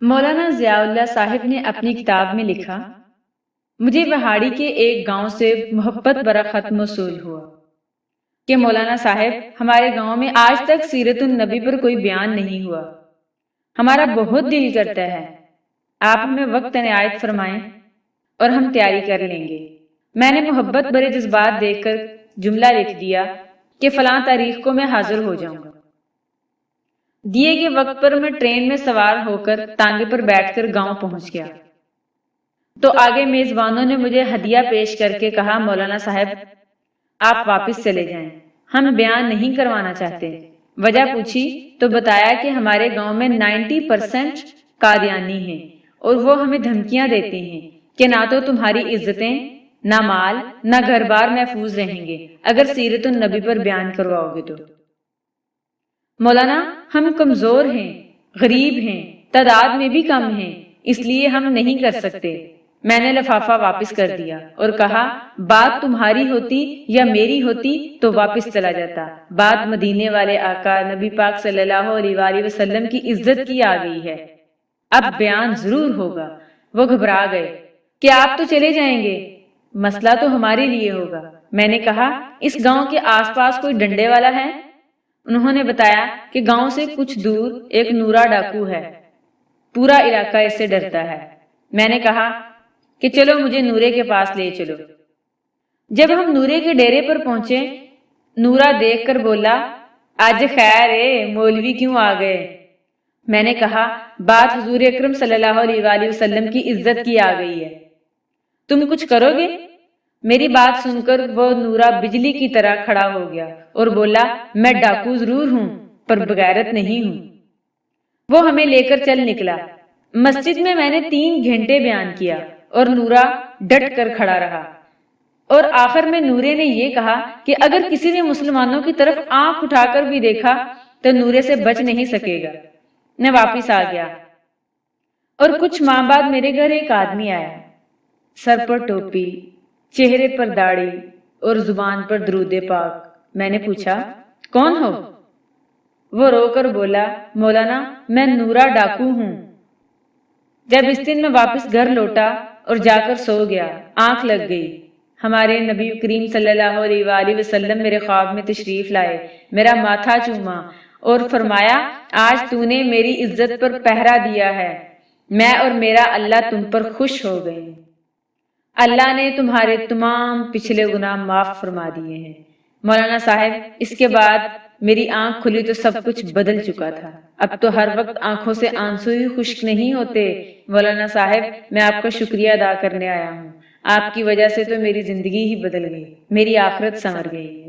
مولانا ضیاء اللہ صاحب نے اپنی کتاب میں لکھا، مجھے وہاڑی کے ایک گاؤں سے محبت برا خط موصول ہوا کہ مولانا صاحب ہمارے گاؤں میں آج تک سیرت النبی پر کوئی بیان نہیں ہوا، ہمارا بہت دل کرتا ہے، آپ ہمیں وقت عنایت فرمائیں اور ہم تیاری کر لیں گے۔ میں نے محبت برے جذبات دیکھ کر جملہ لکھ دیا کہ فلاں تاریخ کو میں حاضر ہو جاؤں گا۔ دیے گئے وقت پر میں ٹرین میں سوار ہو کر تانگے پر بیٹھ کر گاؤں پہنچ گیا تو آگے میزبانوں نے مجھے ہدیہ پیش کر کے کہا، مولانا صاحب آپ واپس چلے جائیں، ہم بیان نہیں کروانا چاہتے۔ وجہ پوچھی تو بتایا کہ ہمارے گاؤں میں 90% قادیانی ہیں اور وہ ہمیں دھمکیاں دیتے ہیں کہ نہ تو تمہاری عزتیں، نہ مال، نہ گھر بار محفوظ رہیں گے اگر سیرت النبی پر بیان کرواؤ گے تو۔ مولانا ہم کمزور ہیں، غریب ہیں، تعداد میں بھی کم ہیں، اس لیے ہم نہیں کر سکتے۔ میں نے لفافہ واپس کر دیا اور کہا، بات تمہاری ہوتی یا میری ہوتی تو واپس چلا جاتا، بات مدینے والے آقا نبی پاک صلی اللہ علیہ وآلہ وسلم کی عزت کی آ گئی ہے، اب بیان ضرور ہوگا۔ وہ گھبرا گئے کہ آپ تو چلے جائیں گے، مسئلہ تو ہمارے لیے ہوگا۔ میں نے کہا، اس گاؤں کے آس پاس کوئی ڈنڈے والا ہے؟ انہوں نے بتایا کہ گاؤں سے کچھ دور ایک نورا ڈاکو ہے، پورا علاقہ اس سے ڈرتا ہے۔ میں نے کہا کہ چلو مجھے نورے کے پاس لے چلو۔ جب ہم نورے کے ڈیرے پر پہنچے، نورا دیکھ کر بولا، آج خیر مولوی کیوں آ گئے؟ میں نے کہا، بات حضور اکرم صلی اللہ علیہ وآلہ وسلم کی عزت کی آ گئی ہے، تم کچھ کرو گے؟ میری بات سن کر وہ نورا بجلی کی طرح کھڑا ہو گیا اور بولا، میں ڈاکو ضرور ہوں پر بغیرت نہیں ہوں۔ وہ ہمیں لے کر چل نکلا۔ مسجد میں نے 3 گھنٹے بیان کیا اور نورا ڈٹ کر کھڑا رہا، اور آخر میں نورے نے یہ کہا کہ اگر کسی نے مسلمانوں کی طرف آنکھ اٹھا کر بھی دیکھا تو نورے سے بچ نہیں سکے گا۔ میں واپس آ گیا اور کچھ ماہ بعد میرے گھر ایک آدمی آیا، سر پر ٹوپی، چہرے پر داڑھی اور زبان پر درود پاک۔ میں نے پوچھا، کون ہو؟ وہ رو کر بولا، مولانا میں نورا ڈاکو ہوں۔ جب اس دن میں واپس گھر لوٹا اور جا کر سو گیا، آنکھ لگ گئی۔ ہمارے نبی کریم صلی اللہ علیہ وآلہ وسلم میرے خواب میں تشریف لائے، میرا ماتھا چوما اور فرمایا، آج تو نے میری عزت پر پہرا دیا ہے، میں اور میرا اللہ تم پر خوش ہو گئے، اللہ نے تمہارے تمام پچھلے گناہ معاف فرما دیے ہیں۔ مولانا صاحب اس کے بعد میری آنکھ کھلی تو سب کچھ بدل چکا تھا، اب تو ہر وقت آنکھوں سے آنسو ہی خشک نہیں ہوتے۔ مولانا صاحب میں آپ کا شکریہ ادا کرنے آیا ہوں، آپ کی وجہ سے تو میری زندگی ہی بدل گئی، میری آخرت سنور گئی۔